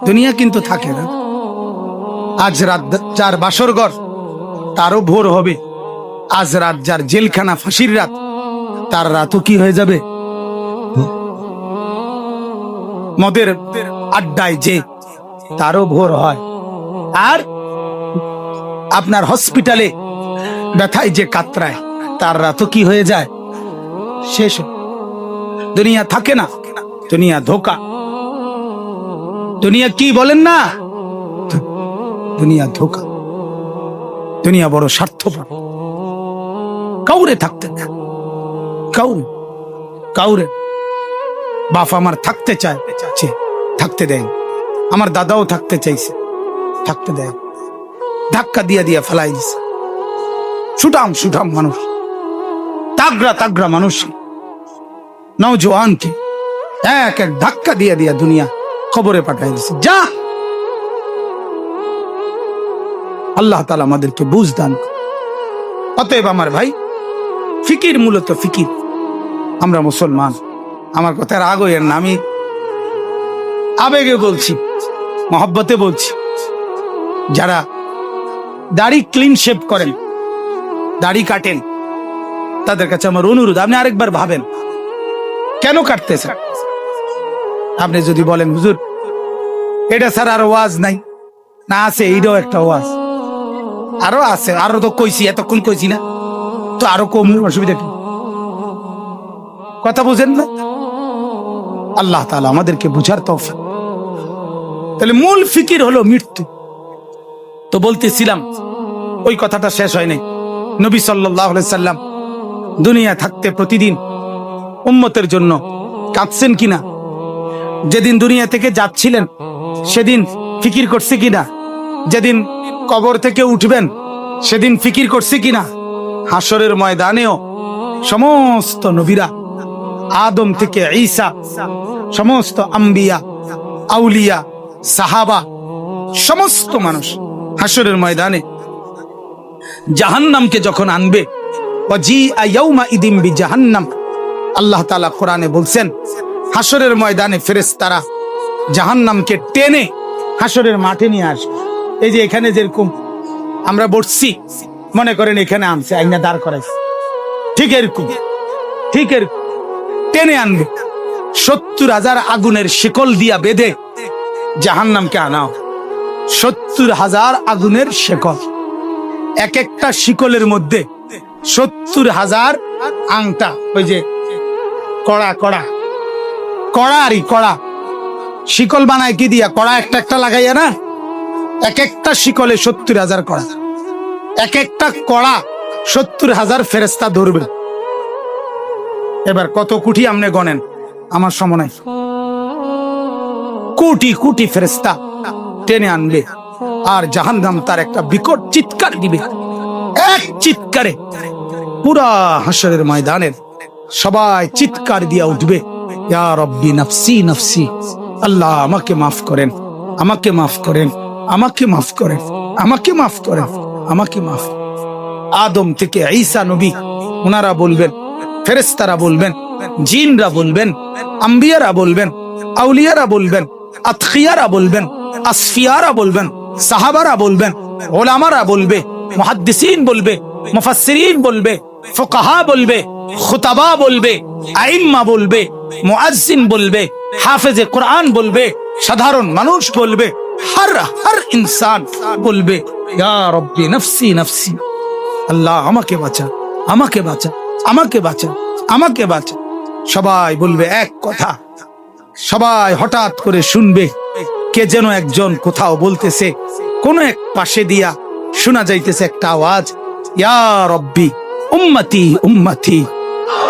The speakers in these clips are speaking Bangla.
দুনিয়া কিন্তু থাকে না। আজ রাত যার বাসর ঘর তারও ভোর হবে, আজ রাত যার জেলখানা ফাঁসির রাত তার রাতও কি হয়ে যাবে? মদের আড্ডায় যে তারও ভোর হয়, আর আপনার হসপিটালে ব্যথায় যে কাতরায় তার রাতও কি হয়ে যায়? শেষ। দুনিয়া থাকে না, দুনিয়া ধোকা। দুনিয়া কি বলেন না, দুনিয়া ধোকা। দুনিয়া বড় স্বার্থপর, কাউরে থাকতে দেয়, কাউরে। বাপ আমার থাকতে চায়, থাকতে দেয়। আমার দাদাও থাকতে চাইছে, থাকতে দেয়। ধাক্কা দিয়া দিয়া ফেলাই দিছে। সুঠাম মানুষ, তাগড়া মানুষ, নওজোয়ানকে এক এক ধাক্কা দিয়া দিয়া দুনিয়া খবরে পাঠাই দিছে। যা, আল্লাহ তাআলা আমাদেরকে বুঝ দান। অতএব আমার ভাই, ফিকির মূলত ফিকির। আমরা মুসলমান, আমার কথা রাগ হইয়েন না, আমি আবেগে বলছি, মহব্বতে বলছি। যারা দাড়ি ক্লিন শেভ করেন, দাড়ি কাটেন, তাদের কাছে আমার অনুরোধ, আপনি আরেকবার ভাবেন কেন কাটতেছেন। আপনি যদি বলেন হুজুর এটা ছাড়া আর ওয়াজ নাই, না আছে, এইটাও একটা ওয়াজ, আরো আছে, আরো তো কইছি, এতক্ষণ কইছি না তো, আরো কম, অসুবিধা কি? কথা বুঝেন না? আল্লাহ তাআলা আমাদেরকে বুঝার তৌফিক। তাহলে মূল ফিকির হলো মৃত্যু। তো বলতেছিলাম, ওই কথাটা শেষ হয় নাই। নবী সাল্লাল্লাহু আলাইহি সাল্লাম দুনিয়া থাকতে প্রতিদিন উম্মতের জন্য কাঁদছেন কিনা? যেদিন দুনিয়া থেকে যাচ্ছিলেন সেদিন ফিকির করছে কিনা? যেদিন কবর থেকে উঠবেন সেদিন ফিকির করছে কিনা? হাসরের ময়দানেও সমস্ত নবীরা, আদম থেকে ঈসা, সমস্ত আম্বিয়া, আউলিয়া, সাহাবা, সমস্ত মানুষ হাসরের ময়দানে জাহান্নামকে যখন আনবে, ওয়াজিআ ইয়াউমা ইদিম বিজাহান্নাম, আল্লাহ তাআলা কোরআনে বলছেন হাসরের ময়দানে ফেরেশতারা জাহান্নামকে টেনে হাসরের মাঠে নিয়ে আসবে। এই যে এখানে যেরকম আমরা বসছি, মনে করেন এখানে আনছে, আইনা দাঁড় করাইছে, ঠিক এরকম টেনে আনবে। ৭০,০০০ আগুনের শিকল দিয়া বেঁধে জাহান্নামকে আনা। ৭০,০০০ আগুনের শিকল, এক একটা শিকলের মধ্যে ৭০,০০০ আংটা, ওই যে কড়া শিকল বানায় কি দিয়া? কড়া একটা একটা লাগাইয়া না, এক একটা শিকলে ৭০,০০০ কড়া, এক একটা কড়া ৭০,০০০ ফেরেশতা ধরবে। এবার কত কোটি আপনি গণেন, আমার সময় নাই। কোটি কোটি ফেরেশতা টেনে আনবে, আর জাহান্নাম তার একটা বিকট চিৎকার দিবে। এক চিৎকারে পুরা হাসরের ময়দানের সবাই চিৎকার দিয়া উঠবে, ইয়া রব্বি নাফসি নাফসি, আল্লাহ আমাকে মাফ করেন, আমাকে মাফ করেন, আমাকে মাফ করেন, আমাকে মাফ করেন, আমাকে মাফ। আদম থেকে ঈসা নবী, ওনারা বলবেন, ফেরেশতারা বলবেন, জিনরা বলবেন, আম্বিয়ারা বলবেন, আউলিয়ারা বলবেন, আতখিয়ারা বলবেন, আসফিয়ারা বলবেন, সাহাবারা বলবেন, ওলামারা বলবে, মুহাদ্দিসিন বলবে, মুফাসসিরিন বলবে, ফুকাহা বলবে, খুতাবা বলবে, আইম্মা বলবে, মুয়াজ্জিন বলবে, হাফেজে কোরআন বলবে, সাধারণ মানুষ বলবে, হর ইনসান বলবে, ইয়া রব্বি নাফসি নাফসি, আল্লাহ আমাকে বাঁচা, আমাকে বাঁচা, আমাকে বাঁচা, আমাকে বাঁচা। সবাই বলবে এক কথা। সবাই হঠাৎ করে শুনবে কে যেন একজন কোথাও বলতেছে, কোন এক পাশে দিয়া শোনা যাইতেছে একটা আওয়াজ, ইয়া রব্বি উম্মতি উম্মতি,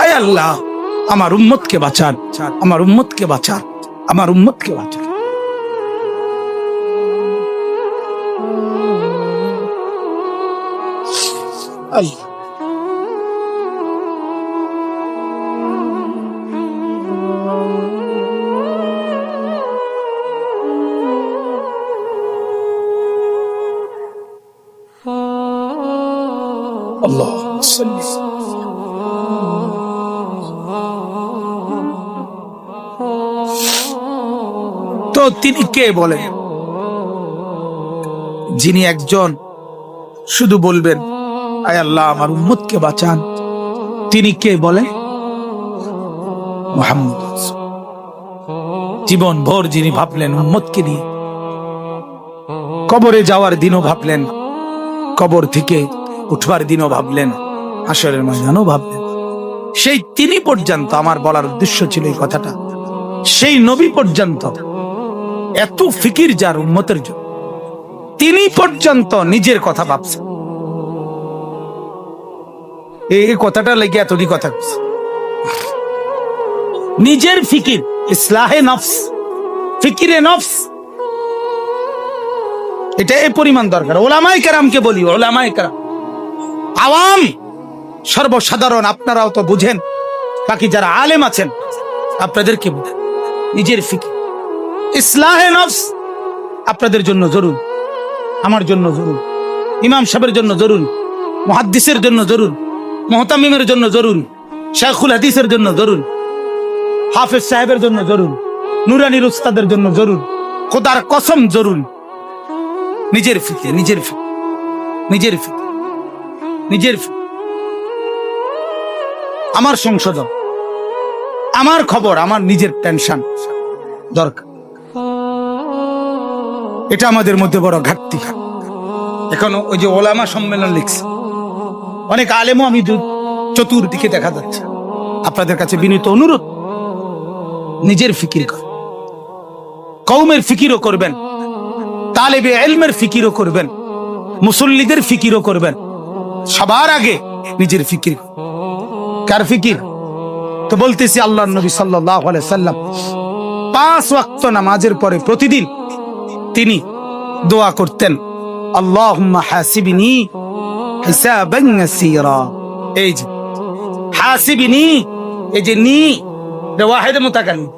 আয় আল্লাহ আমার উম্মতকে বাঁচান, আমার উম্মতকে বাঁচান, আমার উম্মতকে বাঁচান। আল্লাহ আল্লাহ তো তিনি কে বলেন? যিনি একজন শুধু বলবেন আয় আল্লাহ আমার উম্মতকে বাঁচান, তিনি কে বলেন? মুহাম্মদ। জীবন ভর যিনি ভাবলেন উম্মতকে নিয়ে, কবরে যাওয়ার দিনও ভাবলেন, কবর থেকে উঠবার দিনও ভাবলেন, হাশরের ময়দানও ভাবলেন, সেই তিনি পর্যন্ত, আমার বলার উদ্দেশ্য ছিল এই কথাটা, সেই নবী পর্যন্ত এত ফিকির যার উম্মতের জন্য, তিনি পর্যন্ত নিজের কথা ভাবছেন। এই কথাটা লেগে এতটি কথা, নিজের ফিকির, ইসলাহে নফস, ফিকিরে নফস, এটা এই পরিমাণ দরকার। ওলামায়ে কেরামকে বলি, ওলামায়ে কেরাম, আওয়াম সর্বসাধারণ আপনারাও তো বুঝেন, বাকি যারা আলেম আছেন আপনাদেরকে বুঝেন, নিজের ফিকির, ইসলাহে নফস আপনাদের জন্য জরুরি, আমার জন্য জরুরি, ইমাম সাহেবের জন্য জরুরি, মুহাদ্দিসের জন্য জরুরি, মুহতামিমের জন্য জরুরি, শাইখুল হাদিসের জন্য জরুরি, হাফেজ সাহেবের জন্য জরুরি, নুরানির উস্তাদের জন্য জরুরি, খোদার কসম জরুরি। নিজের ফিকির, নিজের ফিকির, নিজের ফিকির, নিজের ফিকির, আমার সংশোধন, আমার খবর, আমার নিজের টেনশন দরকার। এটা আমাদের মধ্যে বড় ঘাটতি। এখন ওই যে ওলামা সম্মেলন লিখছে, অনেক আলেমও আমি চতুর্দিকে দেখা যাচ্ছে। আপনাদের কাছে বিনীত অনুরোধ, নিজের ফিকির কর, কওমের ফিকিরও করবেন, তালেবে ইলমের ফিকিরও করবেন, মুসল্লিদের ফিকিরও করবেন, সবার আগে নিজের ফিকির। কার ফিকির? তো বলতেছি আল্লাহর নবী সাল্লাল্লাহু আলাইহি সাল্লাম 5 ওয়াক্ত নামাজের পরে প্রতিদিন তিনি দোয়া করতেন, আল্লাহুম্মা হাসিবনি হিসাবান ইয়াসীরা। এই যে হাসিবনি, এই যে নি ওয়াহিদ মুতাকাল্লিম,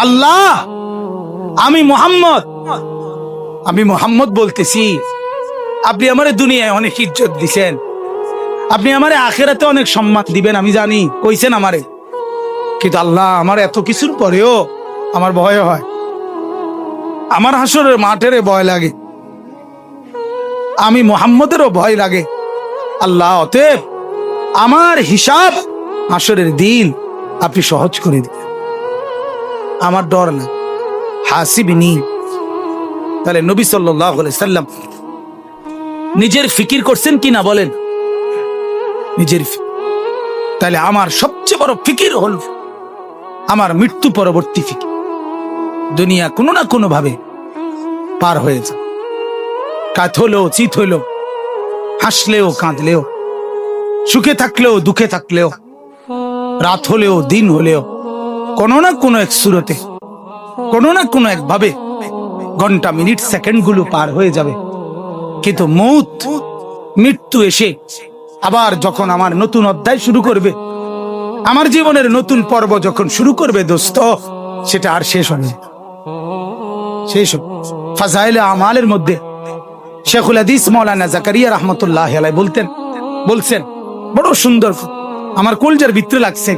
আল্লাহ আমি মুহাম্মদ বলতেছি, আপনি আমারে দুনিয়ায় অনেক ইজ্জত দিছেন, আপনি আমারে আখিরাতে অনেক সম্মান দিবেন, আমি জানি, কইছেন আমারে, কিন্তু আল্লাহ আমার এত কিছুর পরেও আমার ভয় হয়, আমার হাসরের মাঠের ভয় লাগে, আমি মুহাম্মদেরও ভয় লাগে। আল্লাহ অতএব আমার হিসাব হাসরের দিন আপনি সহজ করে দিবেন, আমার ডর না, হাসিবনি। তাহলে নবী সাল্লাল্লাহু আলাইহি সাল্লাম নিজের ফিকির করছেন কি না বলেন? নিজের ফিকির। তাহলে আমার সবচেয়ে বড় ফিকির হল আমার মৃত্যু পরবর্তী ফিকির। দুনিয়া কোনো না কোনো ভাবে পার হয়ে যায়, কাত হলেও চিত হলেও, হাসলেও কাঁদলেও, সুখে থাকলেও দুঃখে থাকলেও, রাত হলেও দিন হলেও, কোনো না কোনো এক সুরতে, কোনো না কোনো এক ভাবে ঘন্টা মিনিট সেকেন্ড গুলো পার হয়ে যাবে। কিন্তু মৃত্যু এসে আবার যখন আমার নতুন অধ্যায় শুরু করবে, আমার জীবনের নতুন পর্ব যখন শুরু করবে দোস্ত, সেটা আর শেষ হবে না। শেষ হবে। ফাজাইলে আমালের মধ্যে শেখুল হাদিস মাওলানা জাকারিয়া রাহমাতুল্লাহ আলাইহি বলছেন বড় সুন্দর, আমার কলজার ভিতরে লাগছে।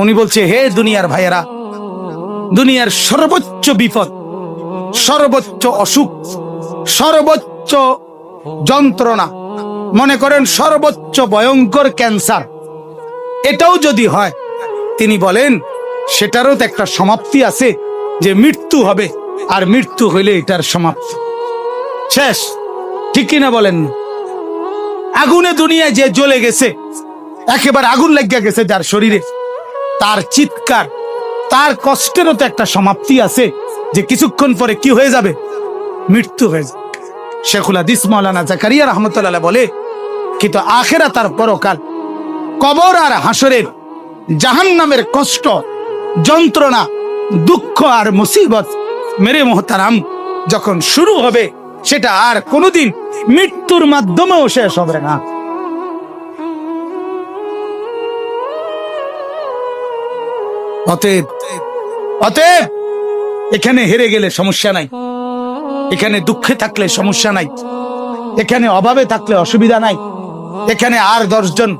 উনি বলছে, হে দুনিয়ার ভাইয়েরা, দুনিয়ার সর্বোচ্চ বিপদ, সর্বোচ্চ অসুখ, সর্বোচ্চ যন্ত্রণা, মনে করেন সর্বোচ্চ ভয়ঙ্কর ক্যান্সার, এটাও যদি হয়, তিনি বলেন সেটারও তো একটা সমাপ্তি আছে, যে মৃত্যু হবে, আর মৃত্যু হইলে এটার সমাপ্তি শেষ। ঠিক কিনা বলেন? আগুনে দুনিয়ায় যে জ্বলে গেছে, একেবারে আগুন লেগে গেছে যার শরীরে, তার চিৎকার, তার কষ্টেরও তো একটা সমাপ্তি আছে, যে কিছুক্ষণ পরে কি হয়ে যাবে? মৃত্যু হয়ে যাবে। শেখুল হাদিস মাওলানা জাকারিয়া রাহমাতুল্লাহ বলে, কিন্তু আখিরাত আর পরকাল, কবর আর হাসরের জাহান্নামের কষ্ট, যন্ত্রণা, দুঃখ আর মুসিবত, মেরে মোহতারাম, যখন শুরু হবে, সেটা আর কোনোদিন মৃত্যুর মাধ্যমেও শেষ হবে না। অতএব এখানে হেরে গেলে সমস্যা নাই, এখানে দুঃখে থাকলে সমস্যা নাই, এখানে অভাবে থাকলে অসুবিধা নাই, এখানে আর 10 জন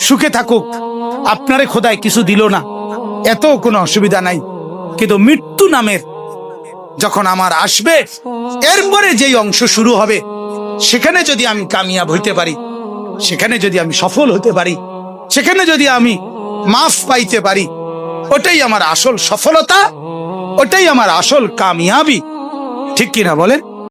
সুখে থাকুক, আপনারে খোদায় কিছু দিল না, এত কোনো অসুবিধা নাই। কিন্তু মৃত্যু নামের যখন আমার আসবে, এরপরে যেই অংশ শুরু হবে, সেখানে যদি আমি কামিয়াব হইতে পারি, সেখানে যদি আমি সফল হতে পারি, সেখানে যদি আমি মাফ পাইতে পারি, ওটাই আমার আসল সফলতা, ওটাই আমার আসল কামিয়াবি। ঠিক কিনা বলেন?